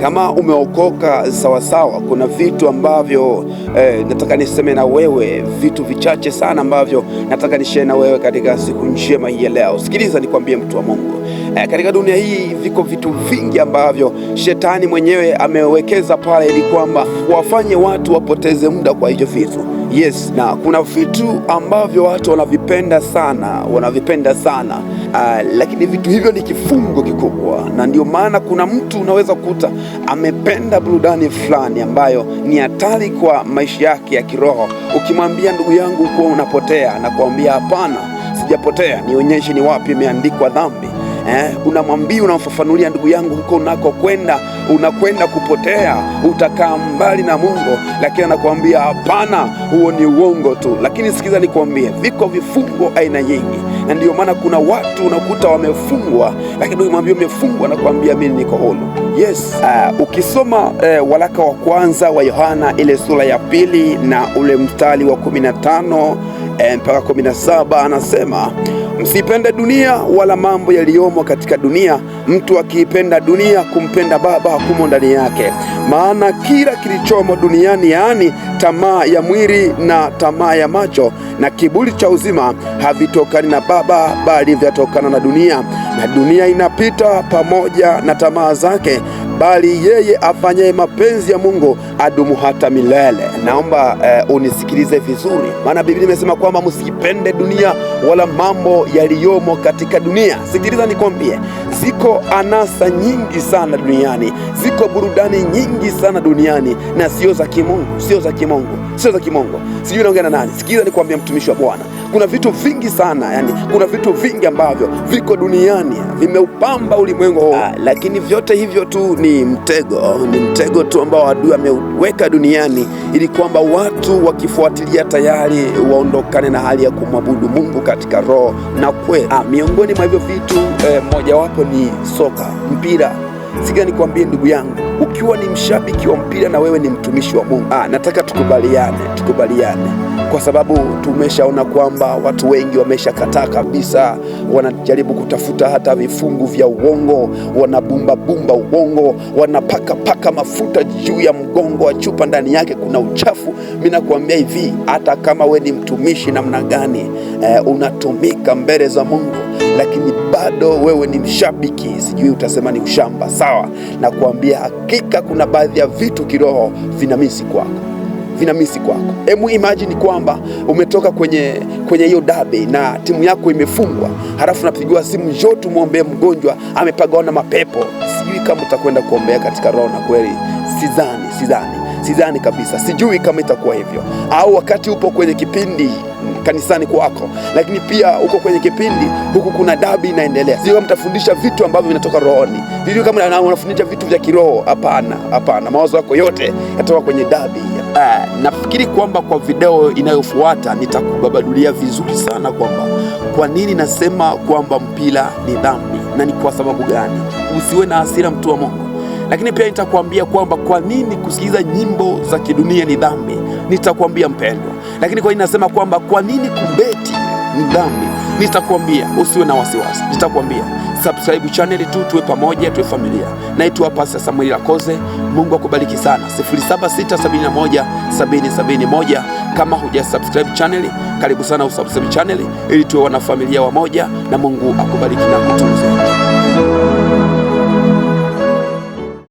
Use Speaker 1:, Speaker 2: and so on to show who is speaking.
Speaker 1: Kama umeokoka sawasawa, kuna vitu ambavyo nataka niseme na wewe, vitu vichache sana ambavyo nataka nishare na wewe katika siku njema hii ya leo. Sikiliza nikwambie, mtu wa Mungu, katika dunia hii viko vitu vingi ambavyo shetani mwenyewe amewekeza pale ili kwamba wafanye watu wapoteze muda kwa hivyo vitu. Yes, na kuna vitu ambavyo watu wanavipenda sana, lakini vitu hivyo ni kifungo kikubwa, na ndio maana kuna mtu unaweza kukuta amependa burudani fulani ambayo ni hatari kwa maisha yake ya kiroho. Ukimwambia ndugu yangu kuwa unapotea, na kuambia hapana, sijapotea, nionyeshe ni wapi imeandikwa dhambi. Unamwambia, unamfafanulia, ndugu yangu, huko unakokwenda unakwenda kupotea, utakaa mbali na Mungu, lakini anakuambia hapana, huo ni uongo tu. Lakini sikiza nikwambie, viko vifungo aina nyingi, na ndio maana kuna watu unakuta wamefungwa, lakini ukimwambia umefungwa na kuambia mimi niko huru. Yes, ukisoma waraka wa kwanza wa Yohana ile sura ya 2 na ule mstari wa 15 mpaka 17 anasema, msipende dunia wala mambo yaliyomo katika dunia. Mtu akiipenda dunia, kumpenda Baba hakumo ndani yake. Maana kila kilichomo duniani, yaani tamaa ya mwili na tamaa ya macho na kiburi cha uzima, havitokani na Baba, bali vyatokana na dunia. Na dunia inapita pamoja na tamaa zake, bali yeye afanyaye mapenzi ya Mungu adumu hata milele. Naomba unisikilize vizuri, maana Biblia imesema kwamba msipende dunia wala mambo yaliyomo katika dunia. Sikiliza nikwambie, ziko anasa nyingi sana duniani, ziko burudani nyingi sana duniani, na sio za kimungu, sio za kimungu. Sijui naongea na nani? Sikiliza nikwambie, mtumishi wa Bwana, kuna vitu vingi sana, yani kuna vitu vingi ambavyo viko duniani vimeupamba ulimwengu huu, lakini vyote hivyo tu ni mtego tu ambao adui ameweka duniani ili kwamba watu wakifuatilia tayari waondokane na hali ya kumwabudu Mungu katika roho na kweli. Miongoni mwa hivyo vitu mojawapo ni soka, mpira. Sikia nikwambie ndugu yangu, ukiwa ni mshabiki wa mpira na wewe ni mtumishi wa Mungu, nataka tukubaliane, kwa sababu tumeshaona kwamba watu wengi wameshakataa kabisa. Wanajaribu kutafuta hata vifungu vya uongo, wanabumba uongo, wanapaka mafuta juu ya mgongo wa chupa, ndani yake kuna uchafu. Mimi nakwambia hivi, hata kama we ni mtumishi namna gani, unatumika mbele za Mungu, lakini bado wewe ni mshabiki, sijui utasema ni ushamba, sawa? Na kuambia hakika kuna baadhi ya vitu kiroho vinamisi kwako. Hebu imagine kwamba umetoka kwenye hiyo dabe na timu yako imefungwa, halafu napigiwa simu, njoo tumuombee mgonjwa amepagawa na mapepo. Sijui kama utakwenda kuombea katika roho na kweli. Sidhani kabisa. Sijui kama itakuwa hivyo. Au wakati upo kwenye kipindi kanisani kwako, lakini pia uko kwenye kipindi huku kuna dabi inaendelea, sio kama mtafundisha vitu ambavyo vinatoka rohoni, sio kama unafundisha vitu vya kiroho. Hapana, mawazo yako yote yatoka kwenye dabi. Nafikiri kwamba kwa video inayofuata nitakubabadulia vizuri sana kwamba kwa nini nasema kwamba mpira ni dhambi na ni kwa sababu gani. Usiwe na hasira, mtu wa Mungu. Lakini pia nitakwambia kwamba kwa nini kusikiliza nyimbo za kidunia ni dhambi. Nitakwambia mpendwa. Lakini kwa nini nasema kwamba kwa nini kubeti ni dhambi, nitakwambia. Usiwe na wasiwasi, nitakwambia. Subscribe channel tu, tuwe pamoja, tuwe familia. Naitwa Pastor Samuel Lakoze. Mungu akubariki sana. 0767177071. Kama huja subscribe channel, karibu sana usubscribe channel ili tuwe wana familia wamoja, na Mungu akubariki na kutunze.